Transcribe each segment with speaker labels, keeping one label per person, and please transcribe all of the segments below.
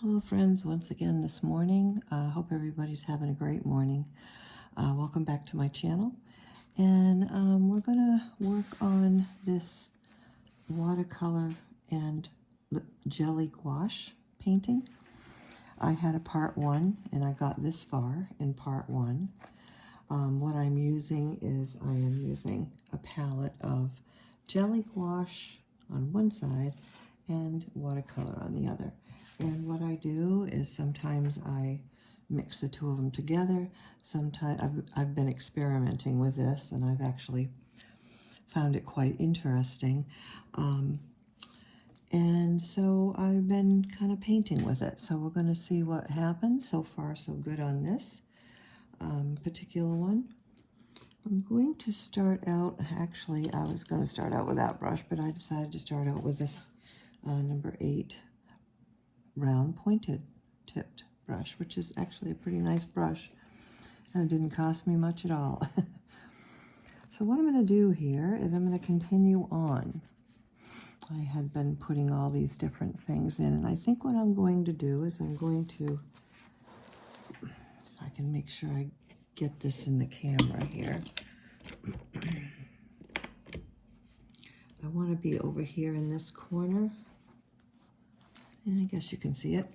Speaker 1: Hello friends, once again this morning. Hope everybody's having a great morning. Welcome back to my channel. And we're going to work on this watercolor and jelly gouache painting. I had a part one and I got this far in part one. What I'm using is I am using a palette of jelly gouache on one side and watercolor on the other. And what I do is sometimes I mix the two of them together. Sometimes I've been experimenting with this and I've actually found it quite interesting. And so I've been kind of painting with it. So we're going to see what happens. So far, so good on this particular one. I'm going to start out, actually, I was going to start out with that brush, but I decided to start out with this number 8 round pointed tipped brush, which is actually a pretty nice brush, and it didn't cost me much at all. So what I'm going to do here is I'm going to continue on. I had been putting all these different things in, and I think what I'm going to do is I'm going to, if I can make sure I get this in the camera here. I want to be over here in this corner, and I guess you can see it.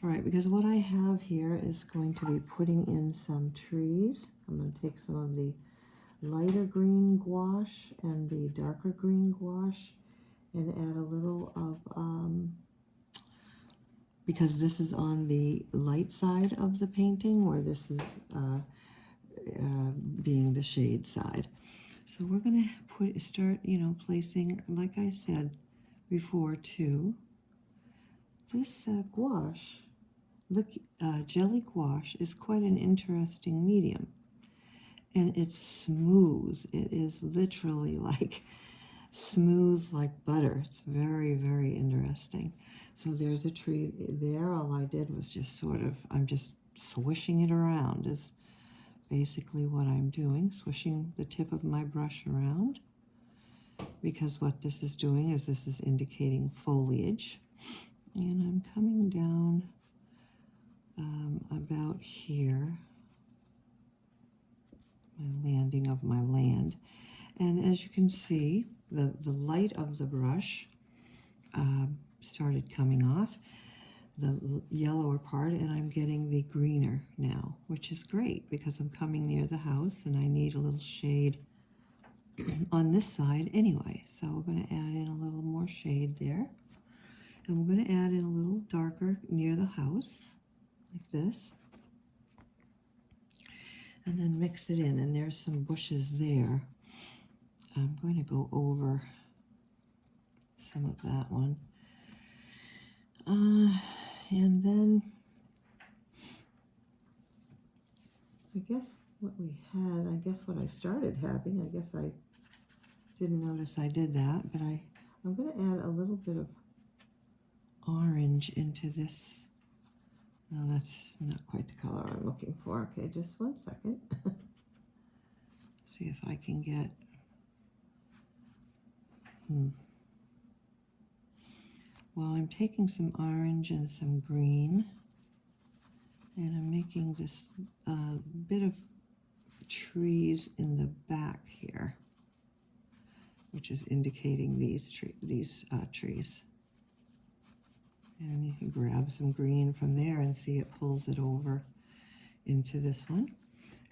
Speaker 1: All right, because what I have here is going to be putting in some trees. I'm going to take some of the lighter green gouache and the darker green gouache and add a little of, because this is on the light side of the painting, where this is being the shade side. So we're going to start, placing, like I said before too, this gouache, jelly gouache is quite an interesting medium. And it's smooth. It is literally like smooth like butter. It's very, very interesting. So there's a tree there. All I did was just I'm just swishing it around is basically what I'm doing, swishing the tip of my brush around, because what this is doing is this is indicating foliage. And I'm coming down about here, my landing of my land. And as you can see, the light of the brush started coming off, the yellower part, and I'm getting the greener now, which is great because I'm coming near the house and I need a little shade on this side anyway. So we're going to add in a little more shade there. And we're going to add in a little darker near the house, like this. And then mix it in, and there's some bushes there. I'm going to go over some of that one. And then I guess what I started having, I guess I didn't notice I did that, but I'm going to add a little bit of orange into this. No, that's not quite the color I'm looking for. Okay, just one second. See if I can get... Well, I'm taking some orange and some green, and I'm making this bit of trees in the back here, which is indicating these trees. And you can grab some green from there and see it pulls it over into this one.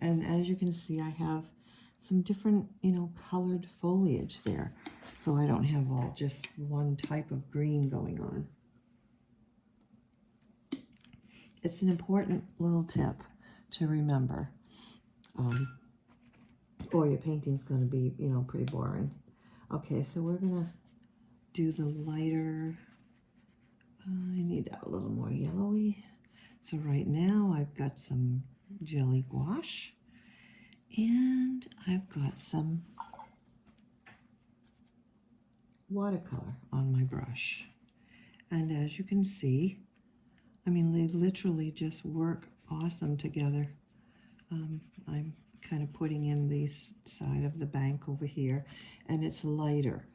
Speaker 1: And as you can see, I have some different, colored foliage there. So I don't have all just one type of green going on. It's an important little tip to remember. Or your painting's going to be, pretty boring. Okay, so we're going to do the lighter... I need that a little more yellowy. So right now I've got some jelly gouache and I've got some watercolor on my brush. And as you can see, I mean, they literally just work awesome together. I'm kind of putting in the side of the bank over here, and it's lighter.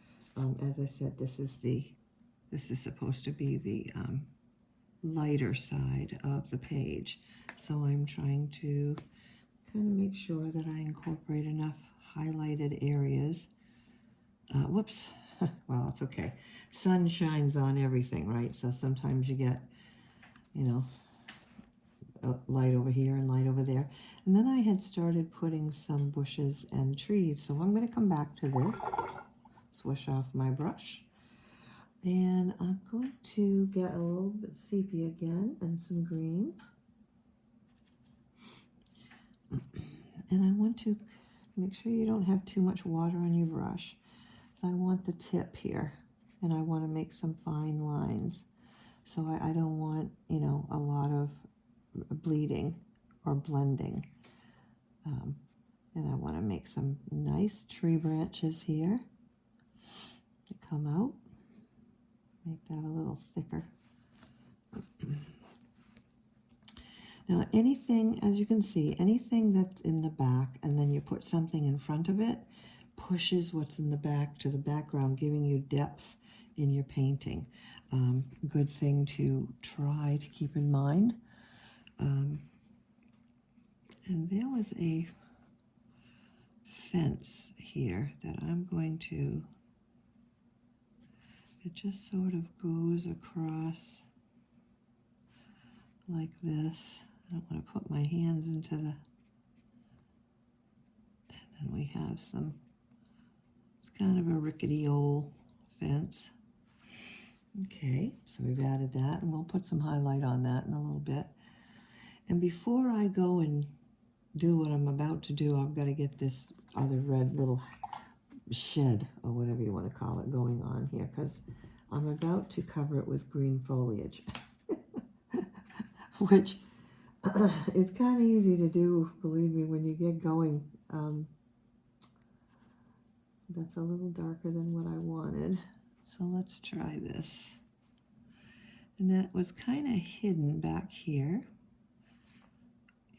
Speaker 1: As I said, this is supposed to be the lighter side of the page. So I'm trying to kind of make sure that I incorporate enough highlighted areas. Whoops, well, it's okay. Sun shines on everything, right? So sometimes you get, you know, light over here and light over there. And then I had started putting some bushes and trees. So I'm going to come back to this, swish off my brush. And I'm going to get a little bit sepia again and some green. And I want to make sure you don't have too much water on your brush. So I want the tip here, and I want to make some fine lines. So I don't want, you know, a lot of bleeding or blending. And I want to make some nice tree branches here that come out. Make that a little thicker. Now anything, as you can see, anything that's in the back and then you put something in front of it pushes what's in the back to the background, giving you depth in your painting. Good thing to try to keep in mind. And there was a fence here that I'm going to, it just sort of goes across like this. I don't want to put my hands into the, and then we have some, it's kind of a rickety old fence. Okay, so we've added that, and we'll put some highlight on that in a little bit. And before I go and do what I'm about to do, I've got to get this other red little shed, or whatever you want to call it, going on here, because I'm about to cover it with green foliage, which it's kind of easy to do, believe me, when you get going. That's a little darker than what I wanted. So let's try this. And that was kind of hidden back here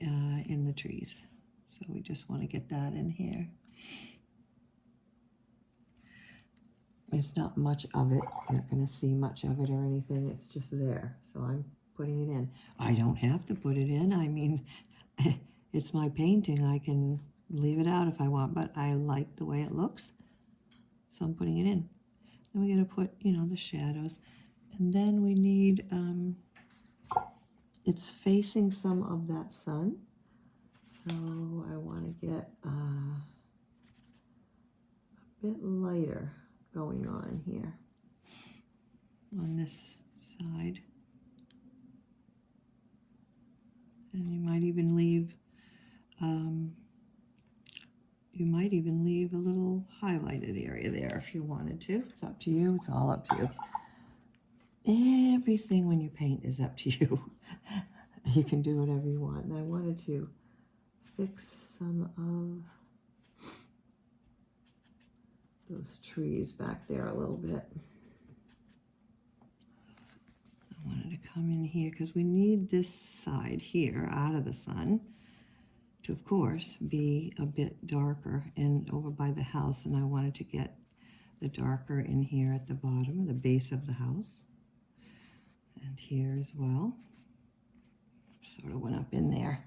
Speaker 1: in the trees. So we just want to get that in here. It's not much of it. You're not going to see much of it or anything. It's just there. So I'm putting it in. I don't have to put it in. I mean, it's my painting. I can leave it out if I want, but I like the way it looks. So I'm putting it in. Then we're going to put, you know, the shadows. And then we need, it's facing some of that sun. So I want to get a bit lighter going on here on this side. And you might even leave a little highlighted area there if you wanted to. It's up to you. It's all up to you. Everything when you paint is up to you. You can do whatever you want. And I wanted to fix some of those trees back there a little bit. I wanted to come in here because we need this side here out of the sun to, of course, be a bit darker and over by the house. And I wanted to get the darker in here at the bottom, the base of the house. And here as well. Sort of went up in there.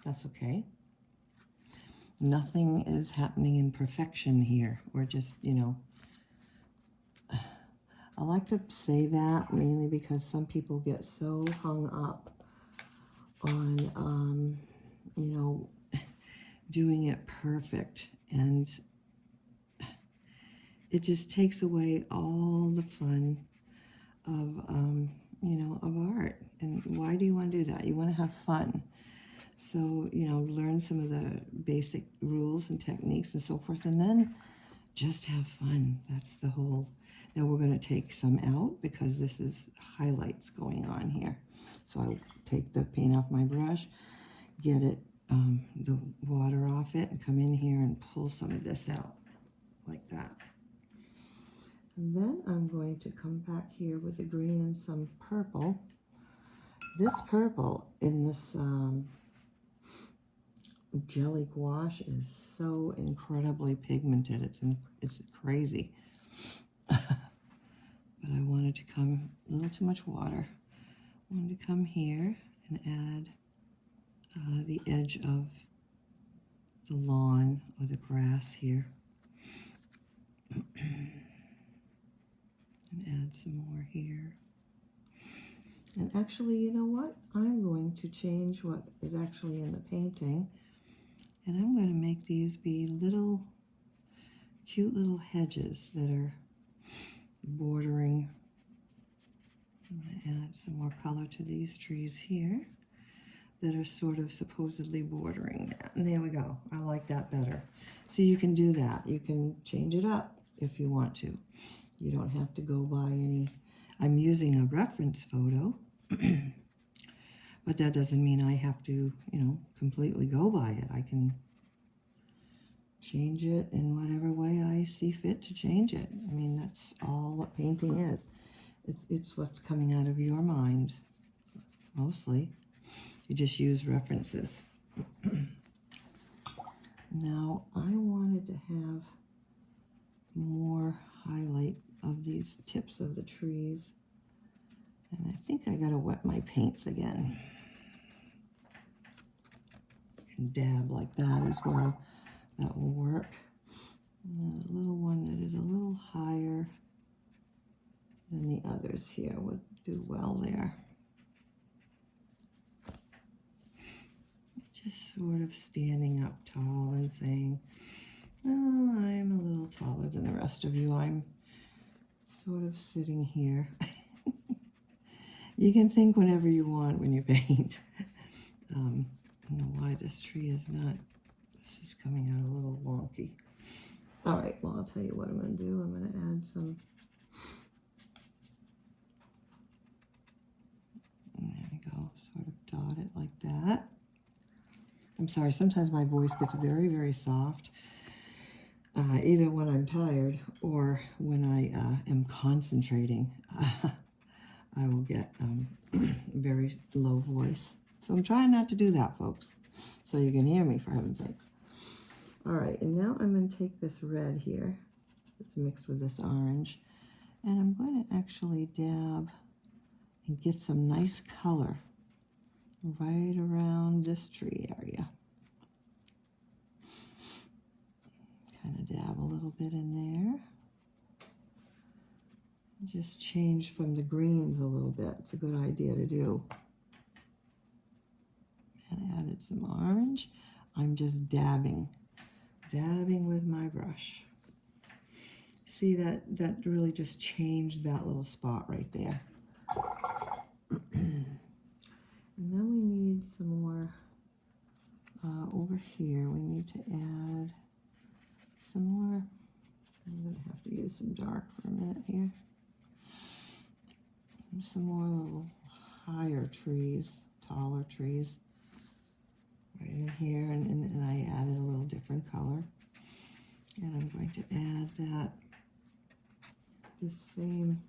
Speaker 1: That's okay. Nothing is happening in perfection here. We're just, you know, I like to say that mainly because some people get so hung up on, you know, doing it perfect, and it just takes away all the fun of, you know, of art. And why do you want to do that? You want to have fun. So, you know, learn some of the basic rules and techniques and so forth, and then just have fun. That's the whole. Now we're going to take some out because this is highlights going on here. So I'll take the paint off my brush, get it, the water off it, and come in here and pull some of this out like that. And then I'm going to come back here with the green and some purple. This purple in this jelly gouache is so incredibly pigmented. It's crazy. But I wanted to come, a little too much water. I wanted to come here and add the edge of the lawn or the grass here. And add some more here. And actually, you know what? I'm going to change what is actually in the painting. And I'm going to make these be little, cute little hedges that are bordering. I'm going to add some more color to these trees here that are sort of supposedly bordering that. And there we go. I like that better. So you can do that. You can change it up if you want to. You don't have to go by any. I'm using a reference photo, but that doesn't mean I have to, you know, completely go by it. I can change it in whatever way I see fit to change it. I mean, that's all what painting is. It's what's coming out of your mind, mostly. You just use references. Now, I wanted to have more highlight of these tips of the trees. And I think I gotta wet my paints again. And dab like that as well. That will work. And a little one that is a little higher than the others here would do well there. Just sort of standing up tall and saying, oh, I'm a little taller than the rest of you. I'm sort of sitting here. You can think whatever you want when you paint. I don't know why this tree is not, this is coming out a little wonky. All right, well, I'll tell you what I'm going to do. I'm going to add some, there we go, sort of dot it like that. I'm sorry, sometimes my voice gets very, very soft, either when I'm tired or when I am concentrating. I will get very low voice. So I'm trying not to do that, folks, so you can hear me, for heaven's sakes. All right, and now I'm going to take this red here that's mixed with this orange, and I'm going to actually dab and get some nice color right around this tree area. Kind of dab a little bit in there. Just change from the greens a little bit. It's a good idea to do. And added some orange. I'm just dabbing with my brush. See that really just changed that little spot right there. And then we need some more over here. We need to add some more. I'm going to have to use some dark for a minute here. Some more little higher trees, taller trees right in here, and I added a little different color. And I'm going to add that, this same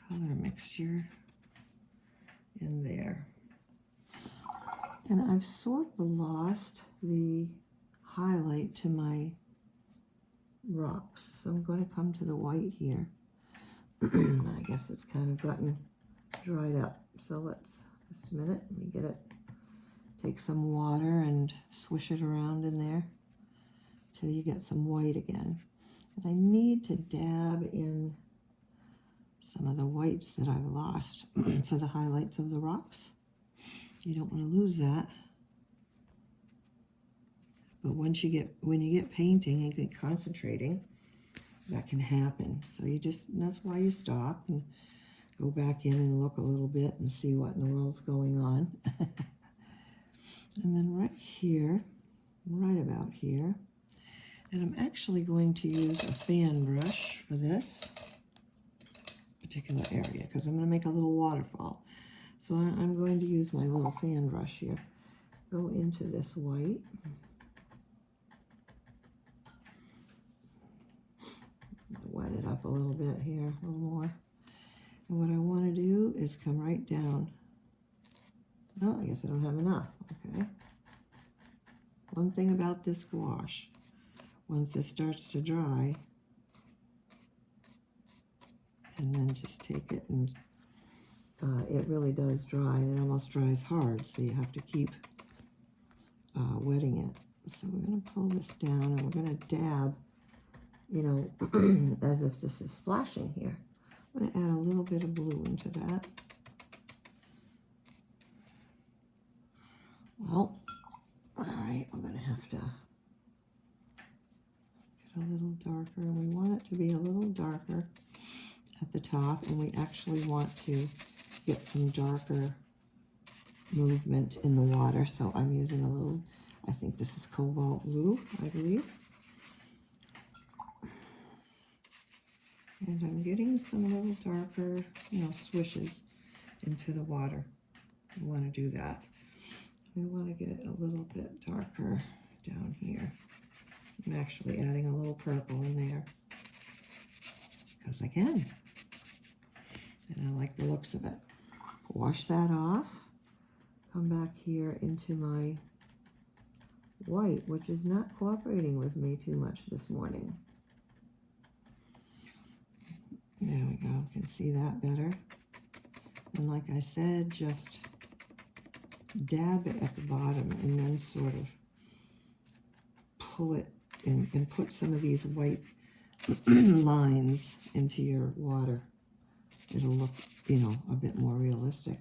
Speaker 1: color mixture in there. And I've sort of lost the highlight to my rocks, so I'm going to come to the white here. I guess it's kind of gotten dried up. So let's, just a minute, let me get it. Take some water and swish it around in there till you get some white again. And I need to dab in some of the whites that I've lost for the highlights of the rocks. You don't want to lose that. But when you get painting and get concentrating, that can happen. So you just, that's why you stop and go back in and look a little bit and see what in the world's going on. And then right here, right about here, and I'm actually going to use a fan brush for this particular area because I'm going to make a little waterfall. So I'm going to use my little fan brush here. Go into this white. Wet it up a little bit here, a little more. And what I want to do is come right down. No, I guess I don't have enough. Okay. One thing about this gouache, once it starts to dry, and then just take it and it really does dry, and it almost dries hard, so you have to keep wetting it. So we're going to pull this down, and we're going to dab, you know, as if this is splashing here. I'm going to add a little bit of blue into that. Well, all right, we're going to have to get a little darker, and we want it to be a little darker at the top, and we actually want to get some darker movement in the water. So I'm using a little, I think this is cobalt blue, I believe. And I'm getting some little darker, you know, swishes into the water. We want to do that. We want to get it a little bit darker down here. I'm actually adding a little purple in there because I can. And I like the looks of it. Wash that off. Come back here into my white, which is not cooperating with me too much this morning. There we go. You can see that better. And like I said, just dab it at the bottom and then sort of pull it and put some of these white lines into your water. It'll look, you know, a bit more realistic.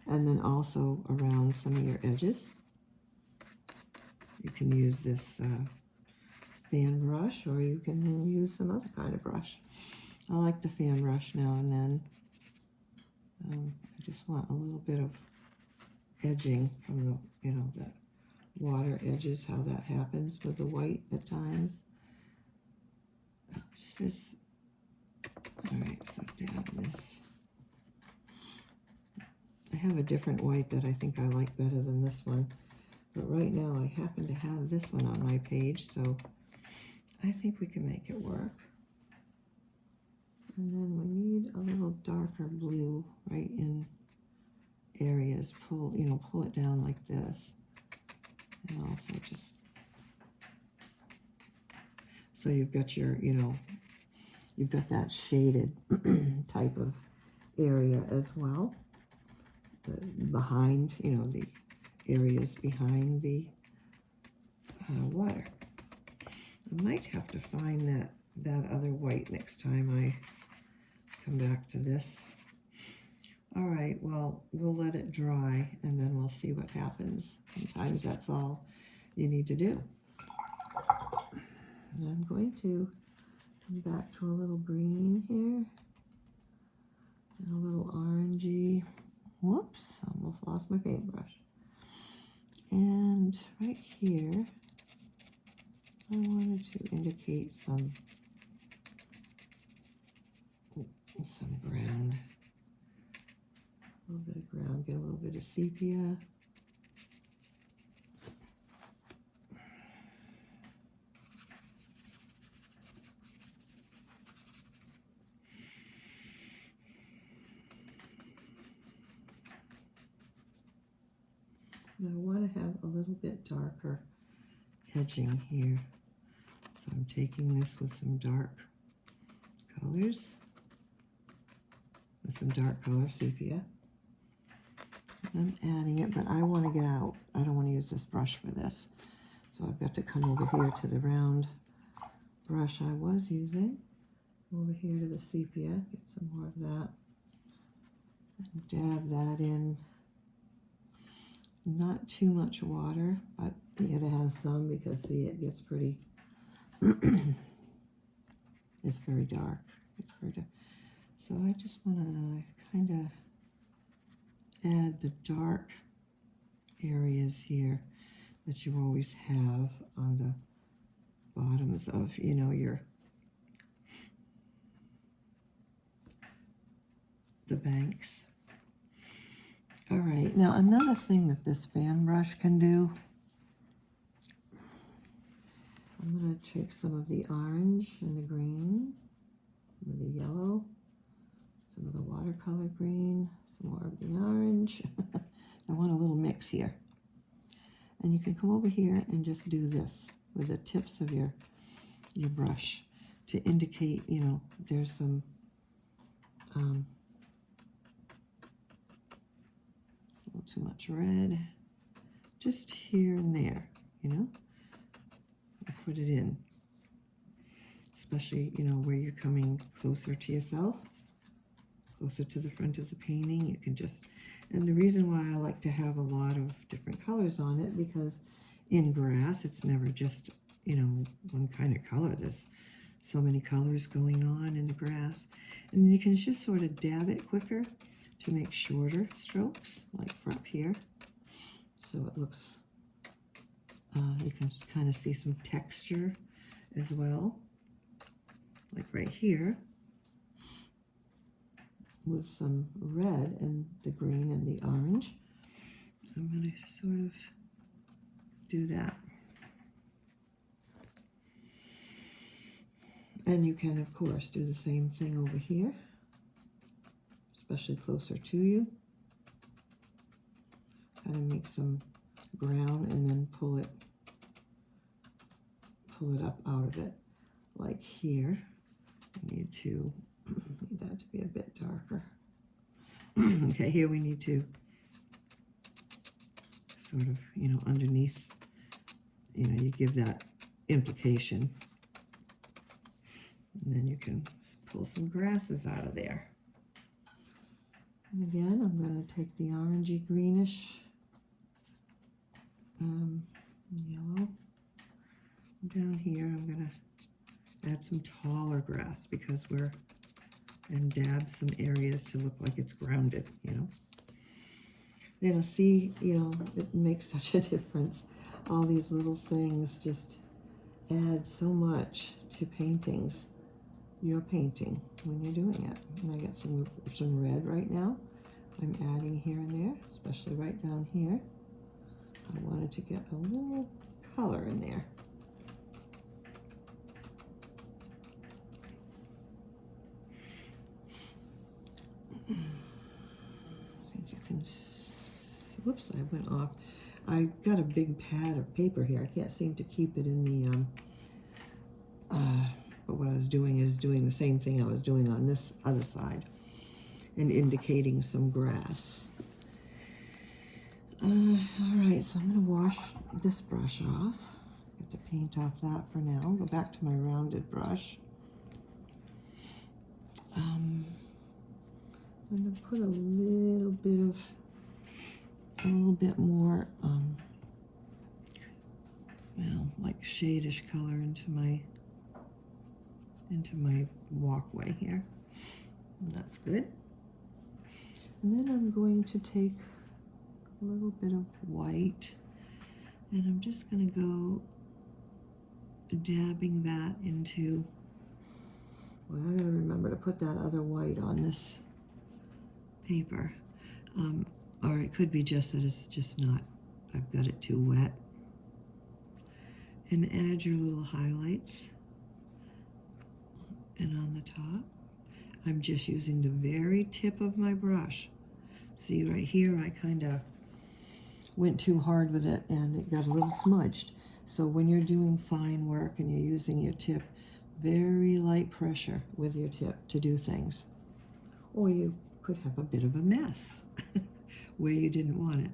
Speaker 1: And then also around some of your edges. You can use this fan brush, or you can use some other kind of brush. I like the fan brush now and then. I just want a little bit of edging from the, you know, the water edges, how that happens with the white at times. Just this. All right, so dab this. I have a different white that I think I like better than this one, but right now I happen to have this one on my page, so I think we can make it work. And then we need a little darker blue right in areas. Pull, you know, pull it down like this, and also just so you've got your, you know, you've got that shaded type of area as well. Behind, you know, the areas behind the water. I might have to find that other white next time I come back to this. All right, well, we'll let it dry and then we'll see what happens. Sometimes that's all you need to do. And I'm going to come back to a little green here and a little orangey. Whoops, almost lost my paintbrush. And right here, I wanted to indicate some ground. A little bit of ground, get a little bit of sepia. Now I want to have a little bit darker edging here. So I'm taking this with some dark colors, with some dark color sepia. I'm adding it, but I want to get out. I don't want to use this brush for this. So I've got to come over here to the round brush I was using. Over here to the sepia, get some more of that. And dab that in. Not too much water, but you gotta have some because, see, it gets pretty, it's very dark. It's very dark. So I just want to kind of add the dark areas here that you always have on the bottoms of, you know, the banks. All right, now another thing that this fan brush can do, I'm going to take some of the orange and the green, some of the yellow, some of the watercolor green, some more of the orange. I want a little mix here. And you can come over here and just do this with the tips of your brush to indicate, you know, there's some a little too much red, just here and there, you know, put it in, especially, you know, where you're coming closer to yourself, closer to the front of the painting. You can just, and the reason why I like to have a lot of different colors on it, because in grass, it's never just, you know, one kind of color. There's so many colors going on in the grass. And you can just sort of dab it quicker to make shorter strokes, like for up here. So it looks, you can kind of see some texture as well, like right here, with some red and the green and the orange. I'm going to sort of do that. And you can, of course, do the same thing over here, especially closer to you. Kind of make some brown and then pull it up out of it, like here. I need that to be a bit darker. Okay, here we need to sort of, you know, underneath, you know, you give that implication. And then you can pull some grasses out of there. And again, I'm going to take the orangey greenish yellow. Down here, I'm going to add some taller grass because and dab some areas to look like it's grounded, you know. You know, see, you know, it makes such a difference. All these little things just add so much to paintings. You're painting when you're doing it. And I got some red right now. I'm adding here and there, especially right down here. I wanted to get a little color in there. I think you can, whoops, I went off. I got a big pad of paper here. I can't seem to keep it in the, but what I was doing is doing the same thing I was doing on this other side and indicating some grass. All right, so I'm going to wash this brush off. Get the paint off that for now. Go back to my rounded brush. I'm going to put a little bit more, well, like shadish color into my walkway here. And that's good. And then I'm going to take a little bit of white, and I'm just going to go dabbing that into, well, I gotta remember to put that other white on this paper. Or it could be just that it's just not, I've got it too wet. And add your little highlights. And on the top, I'm just using the very tip of my brush. See right here, I kind of went too hard with it and it got a little smudged. So when you're doing fine work and you're using your tip, very light pressure with your tip to do things. Or you could have a bit of a mess where you didn't want it.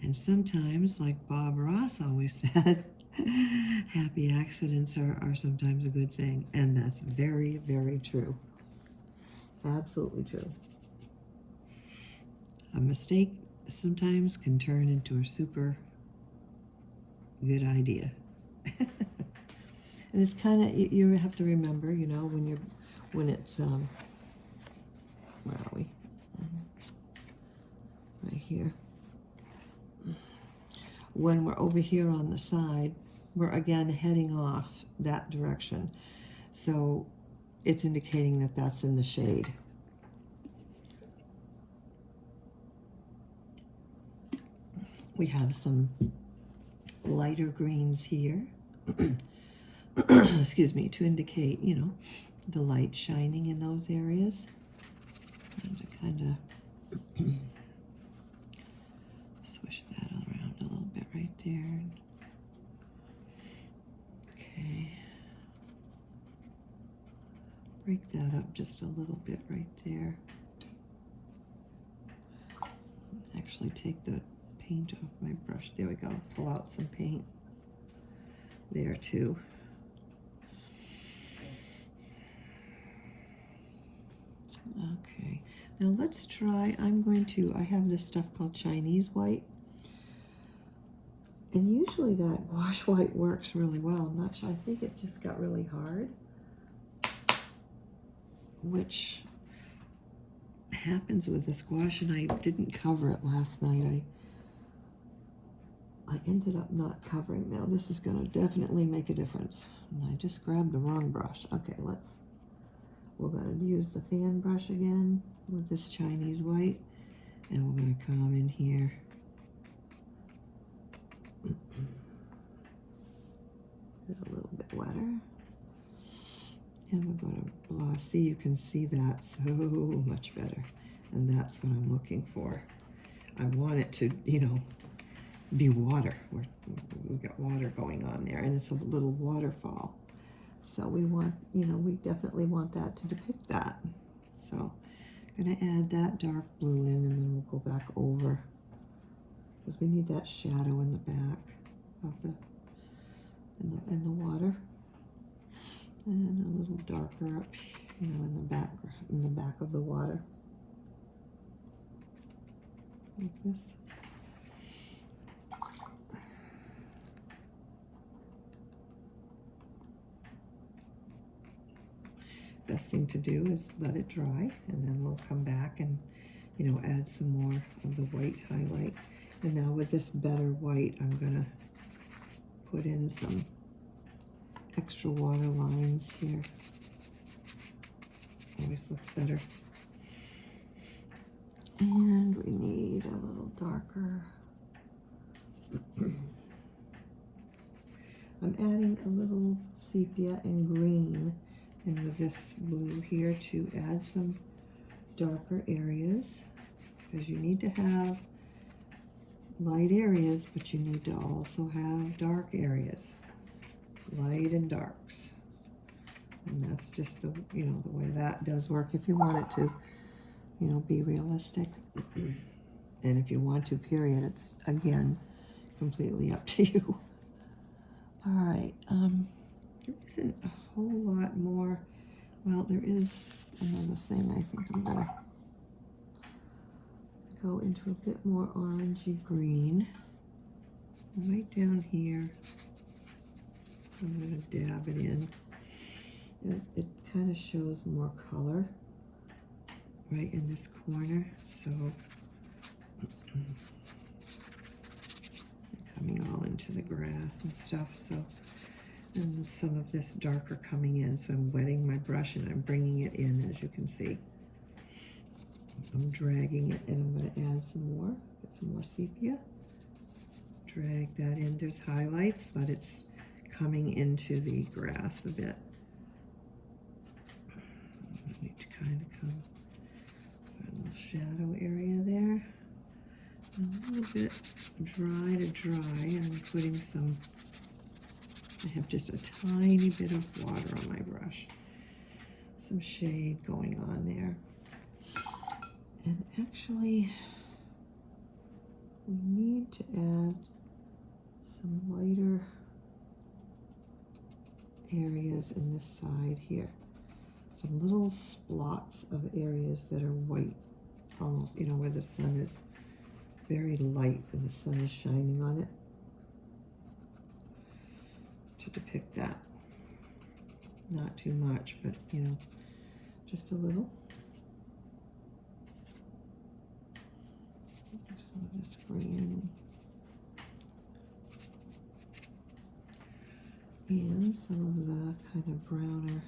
Speaker 1: And sometimes, like Bob Ross always said, happy accidents are sometimes a good thing. And that's very, very true. Absolutely true. A mistake sometimes can turn into a super good idea. And it's kind of, you have to remember, you know, when it's, where are we? Right here. When we're over here on the side, we're again heading off that direction. So it's indicating that that's in the shade. We have some lighter greens here. Excuse me, to indicate, you know, the light shining in those areas. And to kind of swish that around a little bit right there. Okay. break that up just a little bit right there. Actually take the paint off my brush. There we go. Pull out some paint there too. Okay, now let's try, I have this stuff called Chinese white. And usually that gouache white works really well. I'm not sure, I think it just got really hard, which happens with this gouache, and I didn't cover it last night. I ended up not covering. Now this is going to definitely make a difference. And I just grabbed the wrong brush. Okay, we're going to use the fan brush again with this Chinese white, and we're going to come in here. Get a little bit wetter. And we're going to blot. See, you can see that so much better. And that's what I'm looking for. I want it to, you know, be water. We've got water going on there, and it's a little waterfall. So we want, you know, we definitely want that to depict that. So I'm going to add that dark blue in, and then we'll go back over, because we need that shadow in the back of in the water, and a little darker up, you know, in the back of the water, like this. Best thing to do is let it dry, and then we'll come back and, you know, add some more of the white highlight. And now with this better white, I'm gonna put in some extra water lines here. Always looks better. And we need a little darker. I'm adding a little sepia and green in with this blue here to add some darker areas, because you need to have light areas, but you need to also have dark areas, light and darks. And that's just the, you know, the way that does work if you want it to, you know, be realistic. And if you want to, period, it's again completely up to you. All right, there isn't a whole lot more. Well, there is another thing. I think I'm gonna go into a bit more orangey green. Right down here, I'm gonna dab it in. It kind of shows more color right in this corner, so coming all into the grass and stuff. So, and some of this darker coming in, so I'm wetting my brush and I'm bringing it in, as you can see. I'm dragging it, and I'm going to add some more, get some more sepia. Drag that in. There's highlights, but it's coming into the grass a bit. I need to kind of come a little shadow area there. A little bit dry to dry. I'm putting some, I have just a tiny bit of water on my brush. Some shade going on there. And actually, we need to add some lighter areas in this side here. Some little splots of areas that are white, almost, you know, where the sun is very light and the sun is shining on it, to depict that. Not too much, but, you know, just a little. Some of this green and some of the kind of browner.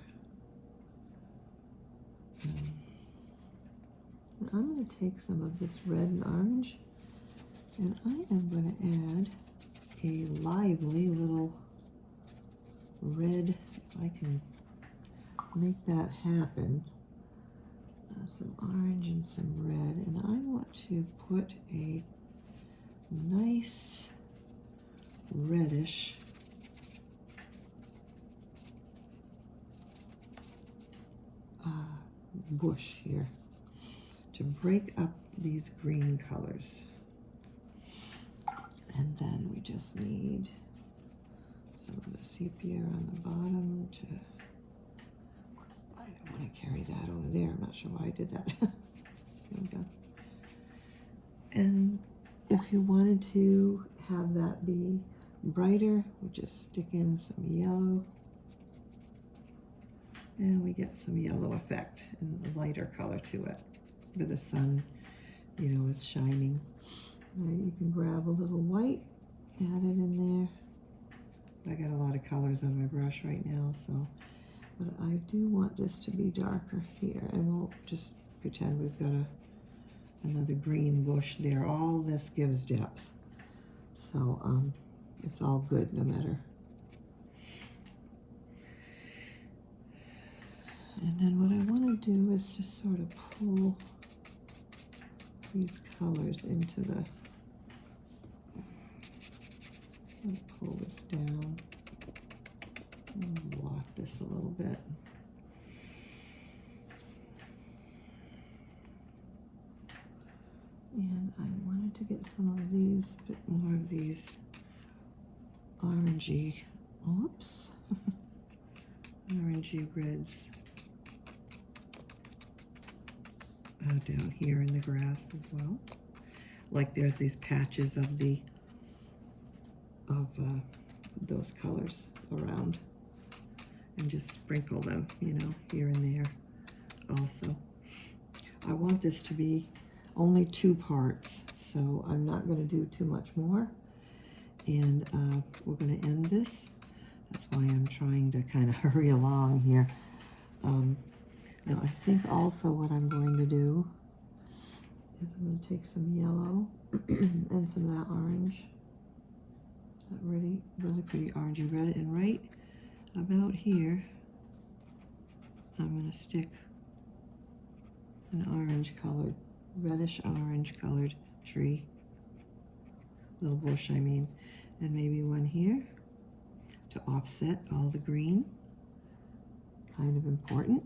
Speaker 1: I'm going to take some of this red and orange, and I am going to add a lively little red, if I can make that happen. Some orange and some red, and I want to put a nice reddish bush here to break up these green colors. And then we just need some of the sepia on the bottom to, I don't want to carry that over there. I'm not sure why I did that. There we go. And if you wanted to have that be brighter, we just stick in some yellow. And we get some yellow effect and a lighter color to it. Where the sun, you know, is shining. Right, you can grab a little white, add it in there. I got a lot of colors on my brush right now, so, but I do want this to be darker here, and we'll just pretend we've got another green bush there. All this gives depth, so it's all good no matter. And then what I want to do is just sort of pull these colors into the, pull this down and block this a little bit. And I wanted to get some of these, a bit more of these orangey, oops, orangey reds down here in the grass as well. Like there's these patches of those colors around, and just sprinkle them, you know, here and there also. I want this to be only 2 parts, so I'm not going to do too much more, and we're going to end this. That's why I'm trying to kind of hurry along here. Now I think also what I'm going to do is I'm going to take some yellow and some of that orange, that really pretty orangey red, and right about here I'm going to stick an orange colored, reddish orange colored tree, little bush I mean, and maybe one here to offset all the green, kind of important.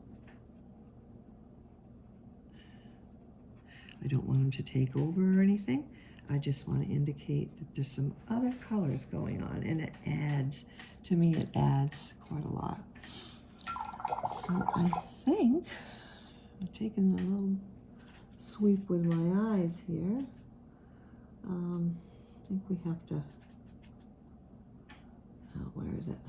Speaker 1: I don't want them to take over or anything. I just want to indicate that there's some other colors going on, and it adds, to me it adds quite a lot. So I think I'm taking a little sweep with my eyes here. I think we have to, oh, where is it?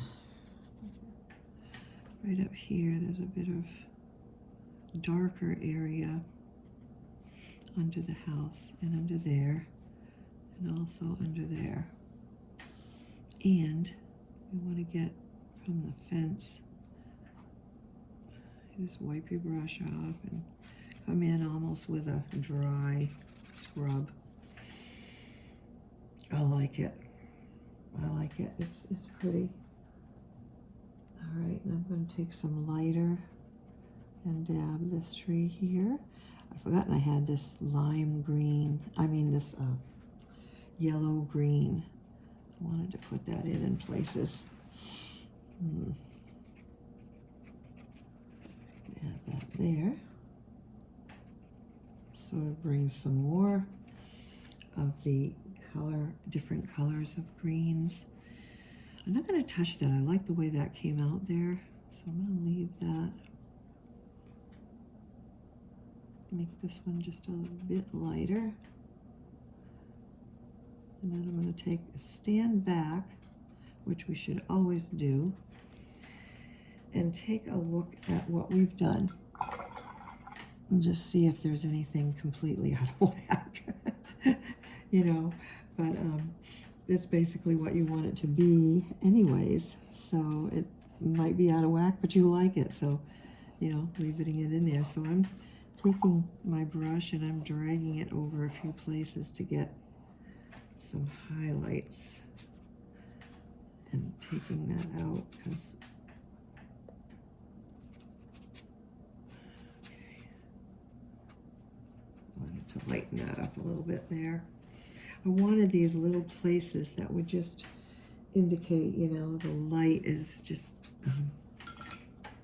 Speaker 1: Right up here, there's a bit of darker area under the house, and under there, and also under there. And we want to get from the fence, you just wipe your brush off and come in almost with a dry scrub. I like it. I like it. It's pretty. All right, and I'm going to take some lighter and dab this tree here. I've forgotten I had this lime green, this yellow green. I wanted to put that in places. Add that there. Sort of brings some more of the different colors of greens. I'm not going to touch that. I like the way that came out there, so I'm going to leave that. Make this one just a little bit lighter. And then I'm going to take a stand back, which we should always do, and take a look at what we've done and just see if there's anything completely out of whack. You know, but that's basically what you want it to be anyways, so it might be out of whack, but you like it, so, you know, leaving it in there. So I'm taking my brush and I'm dragging it over a few places to get some highlights, and taking that out because I wanted to lighten that up a little bit there. I wanted these little places that would just indicate, you know, the light is just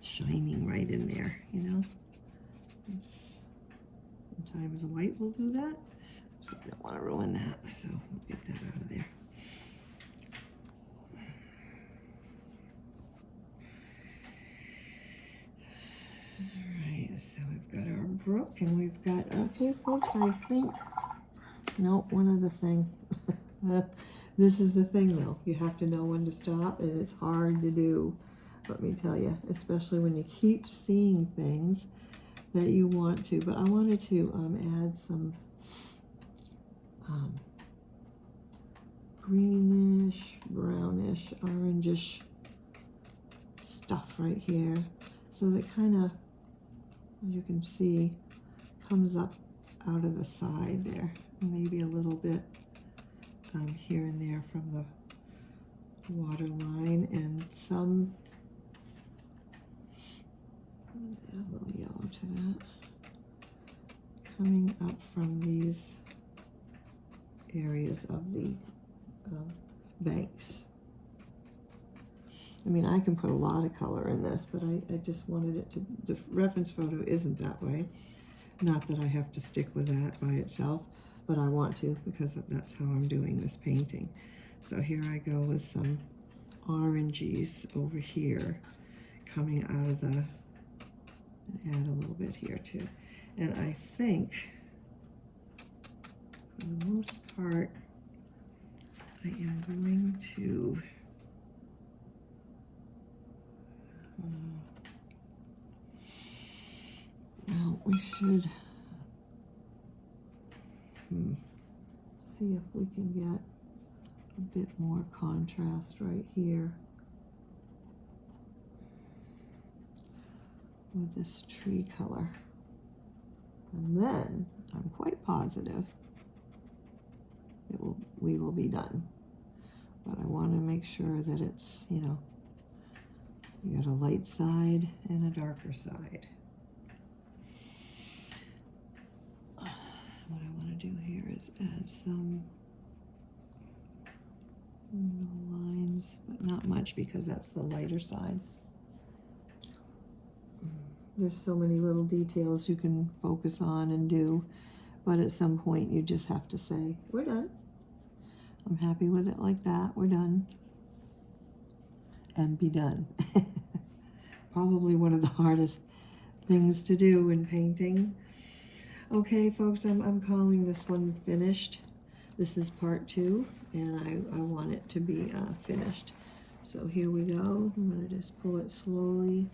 Speaker 1: shining right in there, you know. Sometimes white will do that. So I don't want to ruin that, so we'll get that out of there. Alright, so we've got our brook and we've got, okay folks, I think, no, one other thing. This is the thing though, you have to know when to stop, and it's hard to do, let me tell you, especially when you keep seeing things that you want to. But I wanted to add some greenish, brownish, orangish stuff right here, so that kind of, as you can see, comes up out of the side there, maybe a little bit here and there from the water line, and some, a little yellow to that, coming up from these areas of the banks. I mean, I can put a lot of color in this, but I just wanted it to, the reference photo isn't that way. Not that I have to stick with that by itself, but I want to, because that's how I'm doing this painting. So here I go with some oranges over here, coming out of the, add a little bit here too. And I think, for the most part, I am going to well, we should see if we can get a bit more contrast right here with this tree color. And then I'm quite positive we will be done. But I want to make sure that it's, you know, you got a light side and a darker side. What I want to do here is add some lines, but not much, because that's the lighter side. There's so many little details you can focus on and do, but at some point you just have to say, we're done. I'm happy with it like that. We're done. And be done. Probably one of the hardest things to do in painting. Okay, folks, I'm calling this one finished. This is part 2, and I want it to be finished. So here we go. I'm going to just pull it slowly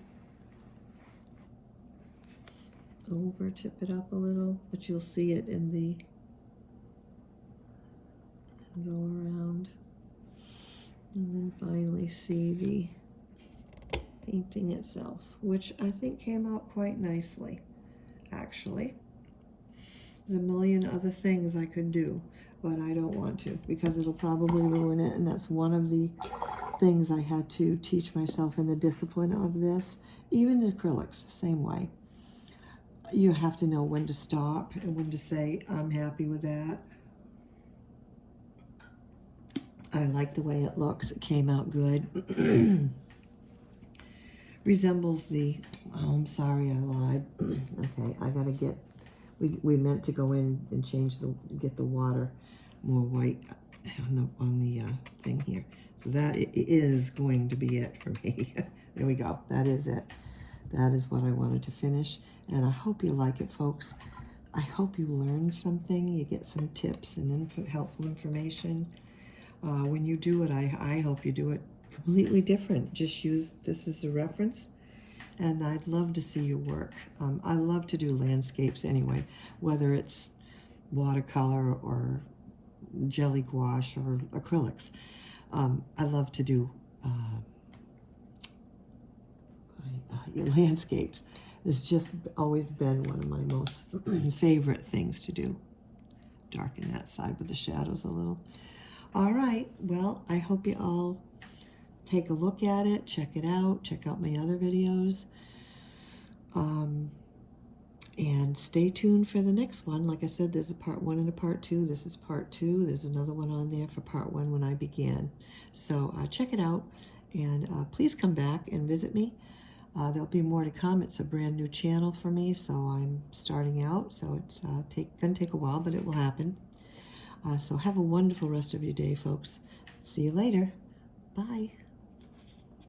Speaker 1: over, tip it up a little, but you'll see it in the, go around, and then finally see the painting itself, which I think came out quite nicely, actually. There's a million other things I could do, but I don't want to, because it'll probably ruin it, and that's one of the things I had to teach myself in the discipline of this. Even acrylics, same way. You have to know when to stop and when to say, I'm happy with that. I like the way it looks. It came out good. Resembles the, oh, I'm sorry, I lied. Okay, I gotta get, we meant to go in and change get the water more white on the thing here. So that is going to be it for me. There we go. That is it. That is what I wanted to finish. And I hope you like it, folks. I hope you learned something. You get some tips and helpful information. When you do it, I hope you do it completely different. Just use this as a reference. And I'd love to see your work. I love to do landscapes anyway, whether it's watercolor or jelly gouache or acrylics. I love to do landscapes. It's just always been one of my most favorite things to do. Darken that side with the shadows a little. All right, well, I hope you all take a look at it, check it out, check out my other videos. And stay tuned for the next one. Like I said, there's a part 1 and a part 2. This is part 2. There's another one on there for part 1 when I began. So check it out, and please come back and visit me. There'll be more to come. It's a brand new channel for me, so I'm starting out. So it's going to take a while, but it will happen. So have a wonderful rest of your day, folks. See you later. Bye.